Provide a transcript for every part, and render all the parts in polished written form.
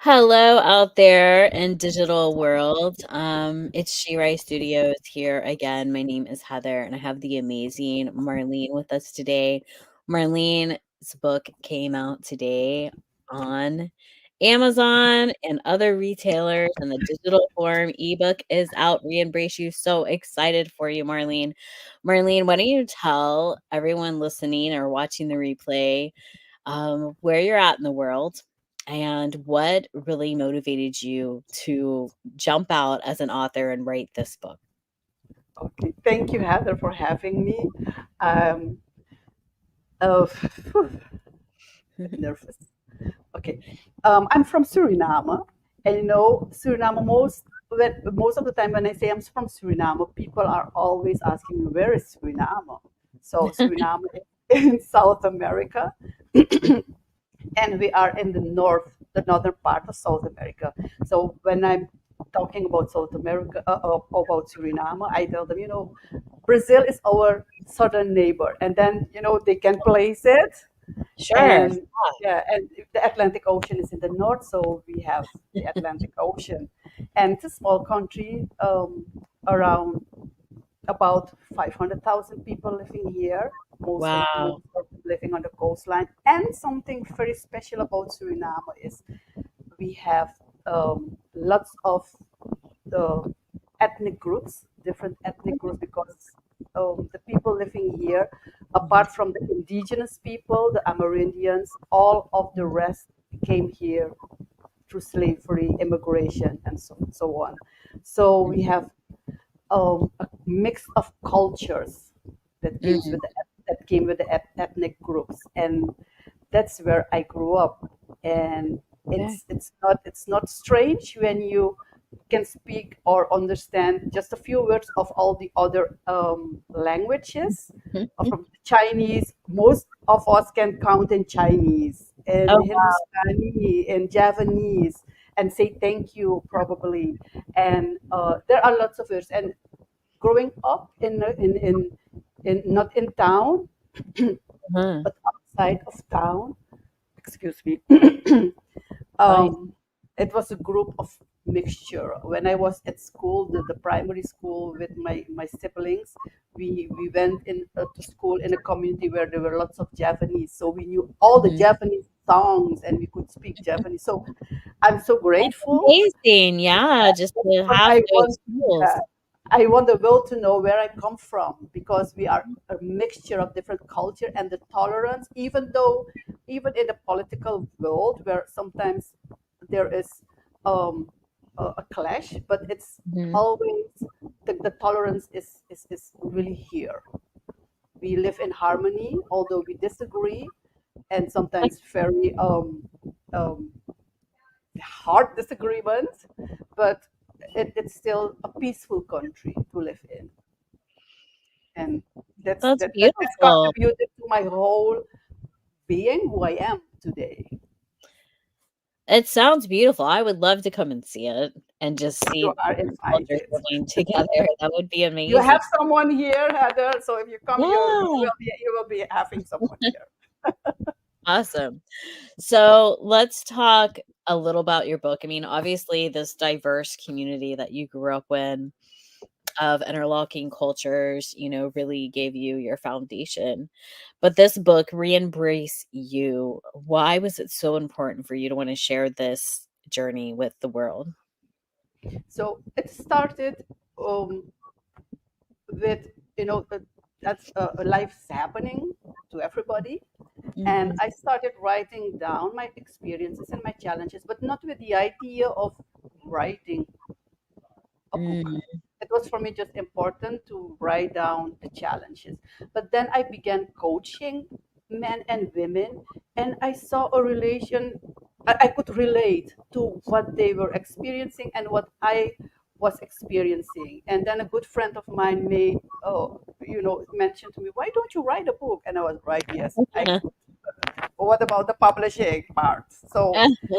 Hello out there in digital world. It's She Rai Studios here again. My name is Heather, and I have the amazing Marlene with us today. Marlene's book came out today on Amazon and other retailers, and the digital form ebook is out. Re-embrace you. So excited for you, Marlene. Marlene, why don't you tell everyone listening or watching the replay where you're at in the world and what really motivated you to jump out as an author and write this book? Okay, thank you, Heather, for having me. Um, uh, bit nervous. Okay, I'm from Suriname, and Suriname. Most of the time when I say I'm from Suriname, people are always asking me where is Suriname. So Suriname is in South America, and we are in the northern part of South America. So when I'm talking about South America, about Suriname, I tell them, Brazil is our southern neighbor, and then they can place it, Sure. and yeah, and the Atlantic Ocean is in the north, so we have the Atlantic Ocean, and it's a small country, around about 500,000 people living here. Wow. Most of them living on the coastline. And something very special about Suriname is we have lots of the ethnic groups, different ethnic groups, because the people living here, Mhm. apart from the indigenous people, the Amerindians, all of the rest came here through slavery, immigration, and so on. So we have a mix of cultures that came Mhm. with ethnic groups, and that's where I grew up. And Yeah. it's not strange when you can speak or understand just a few words of all the other languages. Mhm. From Chinese, most of us can count in Chinese, and Oh, wow. Hindustani, and Javanese, and say thank you probably. And there are lots of words. And growing up in not in town Uh-huh. but outside of town, excuse me, Nice. um, it was a group of mixture. When I was at school, the primary school with my siblings, we went to school in a community where there were lots of Japanese, so we knew all the Mhm. Japanese songs and we could speak Japanese. So I'm so That's grateful. amazing. Yeah, just to But have I those want, tools. yeah, I want the world to know where I come from, because we are a mixture of different culture, and the tolerance, even in the political world where sometimes there is a clash, but it's Mhm. always the tolerance is really here. We live in harmony, although we disagree, and sometimes very um, hard disagreements, but it's still a peaceful country to live in, and That's that has beautiful. contributed to my whole being who I am today. It sounds beautiful. I would love to come and see it and just see You the are different cultures invited. living together. That would be You amazing. have someone here, Heather. So if you come, Yeah, you will be having someone here. awesome. So let's talk a little about your book. I mean, obviously, this diverse community that you grew up in of interlocking cultures, really gave you your foundation. But this book, Re-embrace You, why was it so important for you to want to share this journey with the world? So it started um, with that's life's happening to everybody. And Mhm. I started writing down my experiences and my challenges, but not with the idea of writing a book. Mm. It was for me just important to write down the challenges. But then I began coaching men and women, and I saw a relation. I could relate to what they were experiencing and what I was experiencing. And then a good friend of mine mentioned to me, "Why don't you write a book?" And I was right, yes, I could. What about the publishing part? So,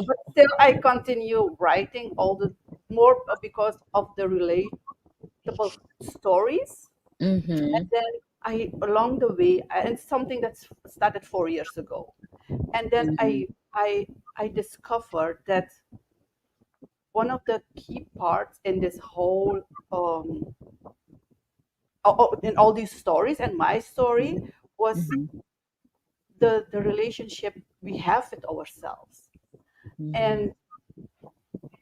but still, I continue writing all the more because of the relatable stories. And Mhm. then along the way, and it's something that's started 4 years ago. And then Mhm. I discovered that one of the key parts in this whole in all these stories and my story was Mhm. the relationship we have with ourselves. Mhm. And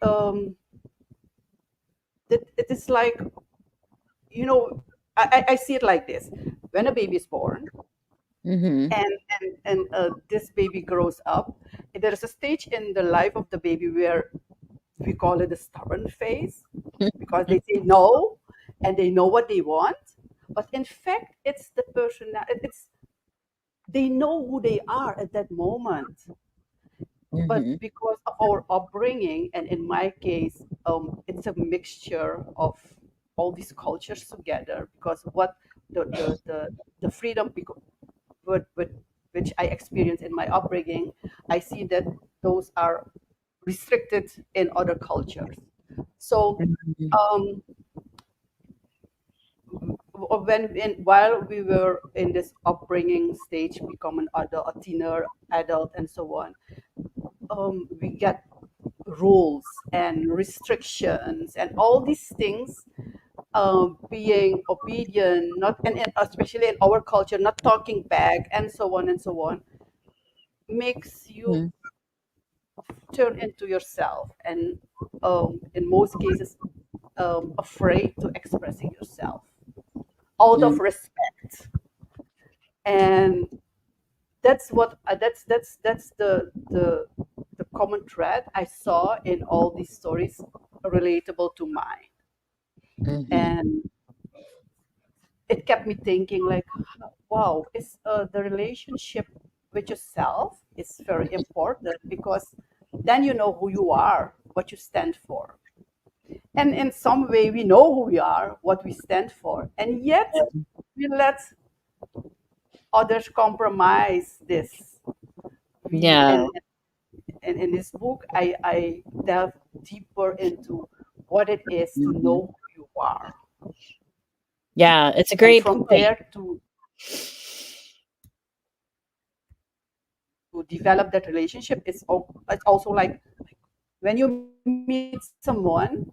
um, it is like, you know, I see it like this. When a baby is born Mhm. and this baby grows up, there is a stage in the life of the baby where we call it the stubborn phase, because they say no and they know what they want. But in fact, it's the person, it's they know who they are at that moment. But Mhm. because of our upbringing, and in my case, it's a mixture of all these cultures together. Because what the freedom with which I experienced in my upbringing, I see that those are restricted in other cultures. So Mhm. um, while we were in this upbringing stage, become an adult, a teenager, adult, and so on, we get rules and restrictions and all these things. Being obedient, not and especially in our culture, not talking back, and so on, makes you Mhm. turn into yourself, and in most cases, afraid to expressing yourself out of Mhm. respect. And that's what that's the common thread I saw in all these stories relatable to mine. Mhm. And it kept me thinking, like, wow, is the relationship with yourself is very important, because then you know who you are, what you stand for. And in some way we know who we are, what we stand for, and yet we let others compromise this. We Yeah. and in this book, I delve deeper into what it is to Mhm. know who you are, Yeah, it's a and great from point. there to develop that relationship. It's also like when you meet someone,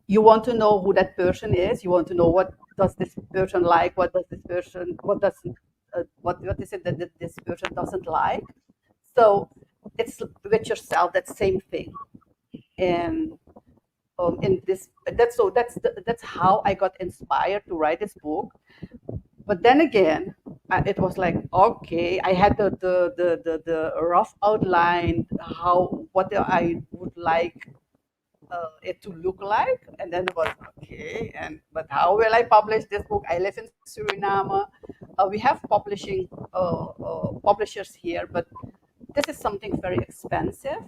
you want to know who that person is. You want to know what does this person like, what does this person, what is it that this person doesn't like. So it's with yourself that same thing. And in this that's how I got inspired to write this book. But then again, it was like, okay, I had the rough outline, how what I would like it to look like, and then it was okay. And but how will I publish this book? I live in Suriname. We have publishers here, but this is something very expensive.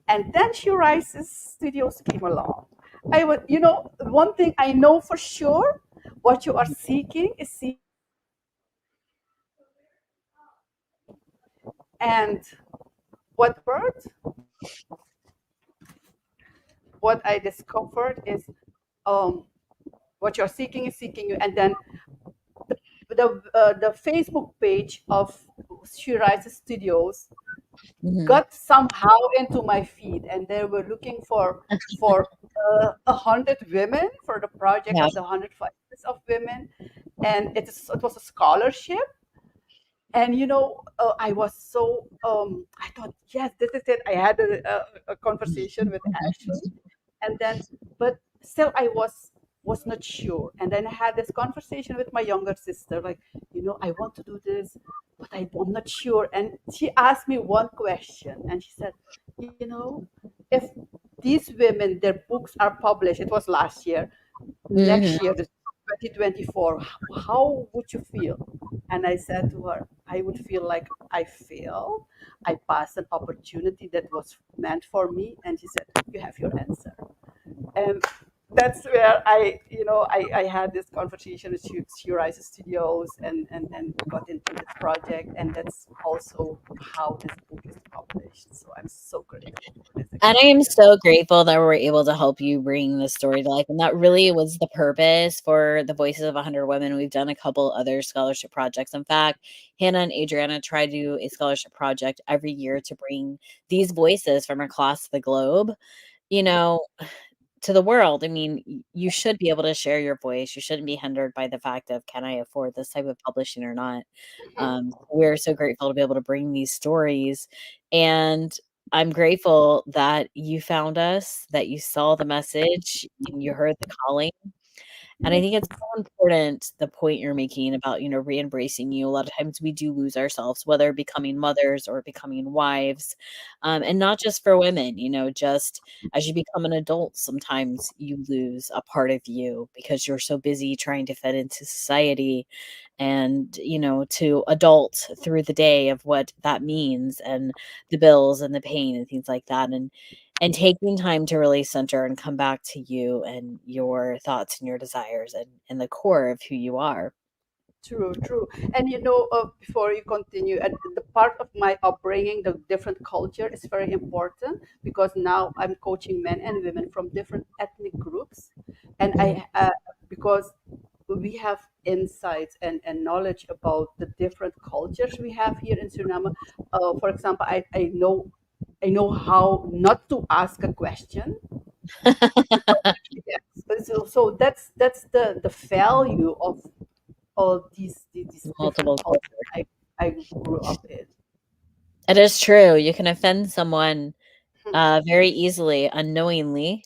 And then She Rises Studios came along. I would, one thing I know for sure, what you are seeking is seeking me. And what what I discovered is, um, what you're seeking is seeking you. And then the Facebook page of She Rises Studios Mhm. got somehow into my feed, and they were looking for 100 women for the project Yeah. of the 100 voices of women. And it was a scholarship. And I was so I thought, yes, this is it. I had a conversation with Ashley. And then, but still I was not sure. And then I had this conversation with my younger sister, like, I want to do this, but I'm not sure. And she asked me one question, and she said, if these women, their books are published, it was last year, Mhm. next year, the 2024, how would you feel? And I said to her, I would feel like I failed. I passed an opportunity that was meant for me. And she said, you have your answer. And that's where I had this conversation with She Rises Studios, and got into this project. And that's also how this book is published. So I'm so grateful for this And I am experience. so grateful that we're able to help you bring this story to life, and that really was the purpose for the Voices of 100 Women. We've done a couple other scholarship projects. In fact, Hannah and Adriana try to do a scholarship project every year to bring these voices from across the globe, you know, to the world. I mean, you should be able to share your voice. You shouldn't be hindered by the fact of, can I afford this type of publishing or not? We're so grateful to be able to bring these stories. And I'm grateful that you found us, that you saw the message and you heard the calling. And I think it's so important, the point you're making about, re-embracing you. A lot of times we do lose ourselves, whether becoming mothers or becoming wives. And not just for women, just as you become an adult, sometimes you lose a part of you because you're so busy trying to fit into society and, to adult through the day of what that means and the bills and the pain and things like that. And taking time to really center and come back to you and your thoughts and your desires and the core of who you are. True, true. And before you continue, the part of my upbringing, the different culture is very important because now I'm coaching men and women from different ethnic groups, and Mhm. because we have insights and knowledge about the different cultures we have here in Suriname. For example, I know how not to ask a question. Yes. So that's the value of all these different Multiple cultures cultures. I grew up in. It is true. You can offend someone Hmm. very easily, unknowingly,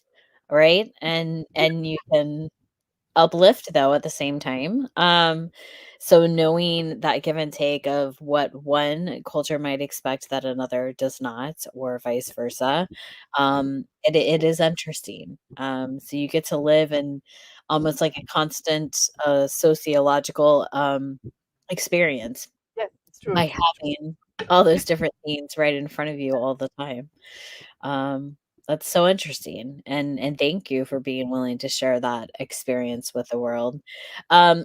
right? Yeah, And you can uplift though at the same time. So knowing that give and take of what one culture might expect that another does not, or vice versa, it is interesting. So you get to live in almost like a constant sociological experience yes, it's true. by having all those different things right in front of you all the time. Um, that's so interesting, and thank you for being willing to share that experience with the world.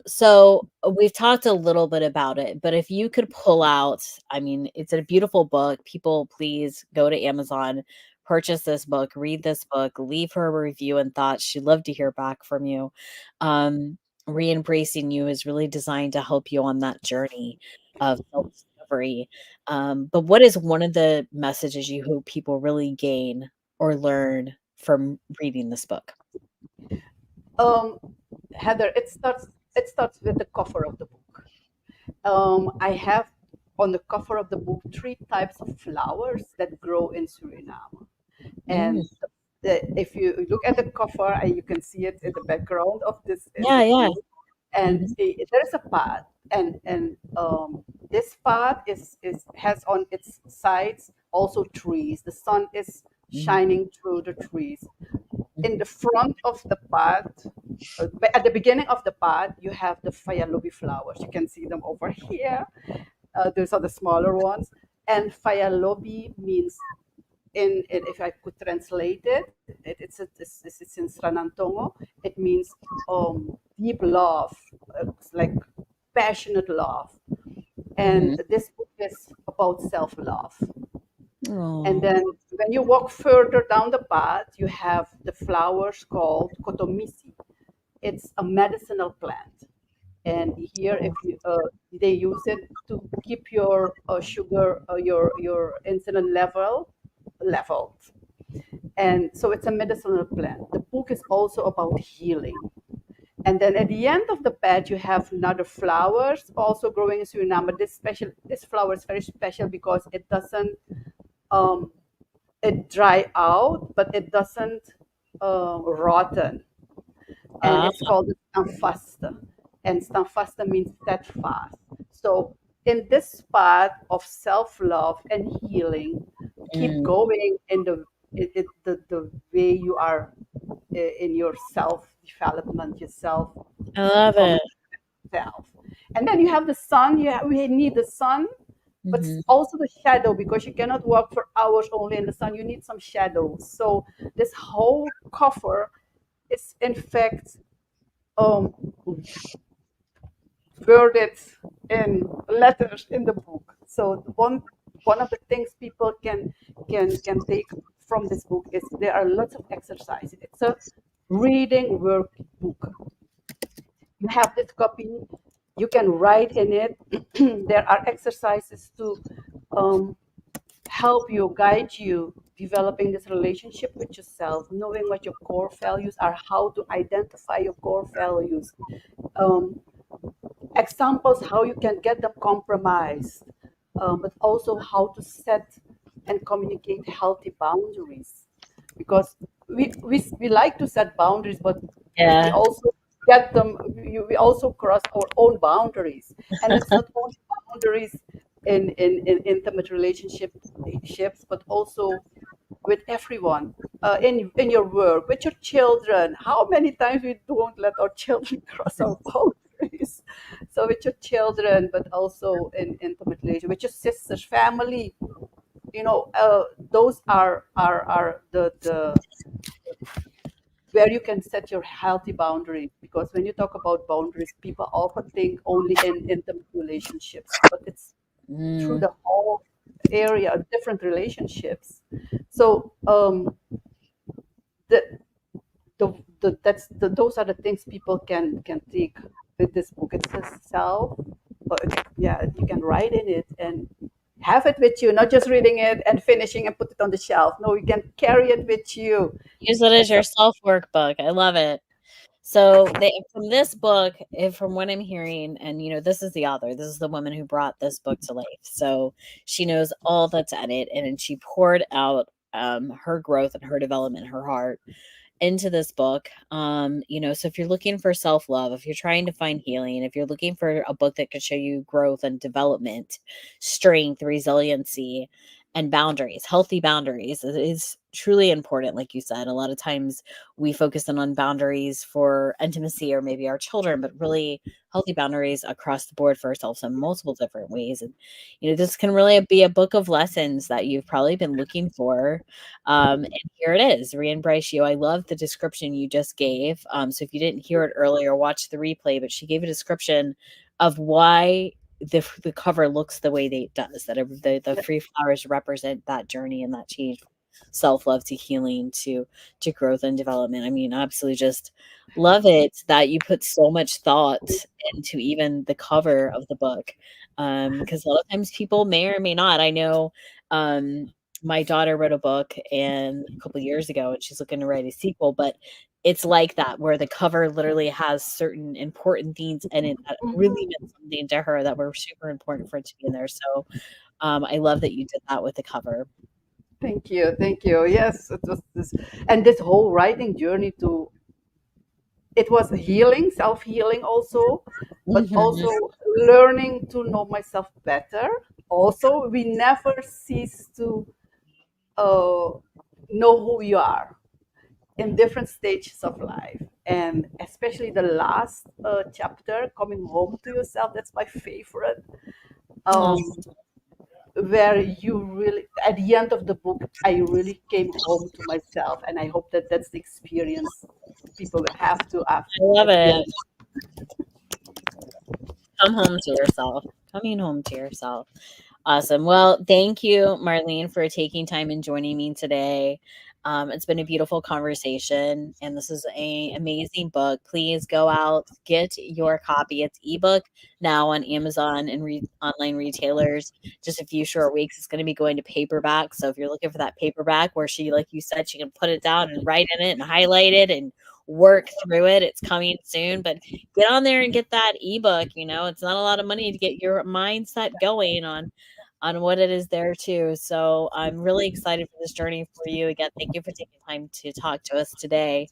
So we've talked a little bit about it, but if you could pull out, I mean, it's a beautiful book. People, please go to Amazon, purchase this book, read this book, leave her a review and thoughts. She'd love to hear back from you. Re-embracing you is really designed to help you on that journey of self-discovery. But what is one of the messages you hope people really gain or learn from reading this book? Um, Heather, it starts with the cover of the book. I have on the cover of the book three types of flowers that grow in Suriname. Mm, And if you look at the cover, and you can see it in the background of this yeah, yeah. interview, and Mhm, there's a path, and this path is has on its sides also trees. The sun is mhm, shining through the trees. In mhm, the front of the path, at the beginning of the path, you have the Fayalobi flowers. You can see them over here. Those are the smaller ones. And Fayalobi means if I could translate it's in Sranantongo. It means deep love, like passionate love. And mhm. this book is about self love. And Aw, then when you walk further down the path, you have the flowers called kotomisi. It's a medicinal plant. And here, if you they use it to keep your sugar, your insulin leveled. And so it's a medicinal plant. The book is also about healing. And then at the end of the bed, you have another flowers also growing in Suriname. This flower is very special because it doesn't um, it dry out, but it doesn't rotten. And ah, it's called stanfasta. And stanfasta means steadfast. So in this path of self-love and healing, keep mm, going in the way you are in your self development, yourself I love becoming it. self. And then you have the sun. We need the sun, but Mhm. also the shadow because you cannot walk for hours only in the sun. You need some shadows. So this whole cover is in fact um, worded in letters in the book. So one one of the things people can take from this book is there are lots of exercises. It's a reading workbook. You have this copy, you can write in it. There are exercises to um, help you, guide you, developing this relationship with yourself, knowing what your core values are, how to identify your core values, um, examples how you can get them compromised, but also how to set and communicate healthy boundaries. Because we like to set boundaries, but we Yeah. also get them, we also cross our own boundaries. And it's not only boundaries in intimate relationships, but also with everyone, in your work, with your children. How many times we don't let our children cross our boundaries? So with your children, but also in intimate relation with your sisters, family. Those are the where you can set your healthy boundaries. Because when you talk about boundaries, people often think only in intimate relationships, but it's through Mm. the whole area of different relationships. So the, those are the things people can take with this book. It says self, yeah, you can write in it and have it with you, not just reading it and finishing and put it on the shelf. No, you can carry it with you. Use it as It's your a self workbook. I love it. So they from this book, from what I'm hearing, and this is the author. This is the woman who brought this book to life. So she knows all that's in it, and she poured out her growth and her development, her heart into this book. So if you're looking for self-love, if you're trying to find healing, if you're looking for a book that could show you growth and development, strength, resiliency, and boundaries, healthy boundaries is truly important. Like you said, a lot of times we focus in on boundaries for intimacy or maybe our children, but really healthy boundaries across the board for ourselves in multiple different ways. And this can really be a book of lessons that you've probably been looking for, and here it is, re-embrace you. I love the description you just gave. So if you didn't hear it earlier, watch the replay, but she gave a description of why the cover looks the way that it does, that the free flowers represent that journey and that change from self-love to healing to growth and development. I mean, absolutely just love it that you put so much thought into even the cover of the book. Because a lot of times people may or may not. I know my daughter wrote a book and a couple years ago, and she's looking to write a sequel, but it's like that where the cover literally has certain important themes in it that really Mhm. meant something to her that were super important for it to be in there. So I love that you did that with the cover. Thank you, thank you. Yes, it was this, and this whole writing journey to it was healing, self healing also, but Mhm. also learning to know myself better. Also, we never cease to uh, know who you are in different stages of life, and especially the last chapter, coming home to yourself. That's my favorite. Aw, Um, where you really, at the end of the book, I really came home to myself, and I hope that that's the experience people will have to have I love at the it. end. Come home to yourself. Coming home to yourself. Awesome. Well, thank you, Marlene, for taking time and joining me today. It's been a beautiful conversation, and this is a amazing book. Please go out, get your copy. It's ebook now on Amazon and online retailers. Just a few short weeks, it's going to be going to paperback. So if you're looking for that paperback, where she, like you said, she can put it down and write in it and highlight it and work through it. It's coming soon, but get on there and get that ebook. It's not a lot of money to get your mindset going on what it is there too. So I'm really excited for this journey for you. Again, thank you for taking time to talk to us today.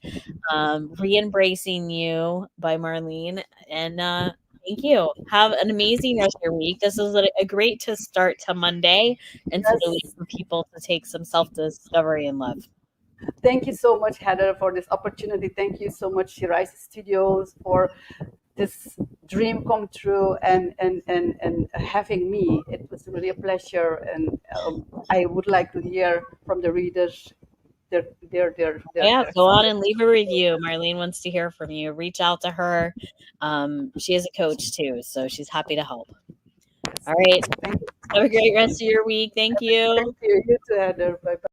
Re-embracing You by Marlene. And thank you. Have an amazing rest of your week. This is a great to start to Monday and to the week Yes, for people to take some self-discovery and love. thank you so much, Heather, for this opportunity. Thank you so much, Shirai Studios, for this dream come true, and having me. It was really a pleasure, and I would like to hear from the readers Yeah, their go on experience. and leave a review. Marlene wants to hear from you. Reach out to her. She is a coach too, so she's happy to help. All right. Thank you so Have a much. great rest of your week. Thank Thank you. you. You too, Heather. Bye bye.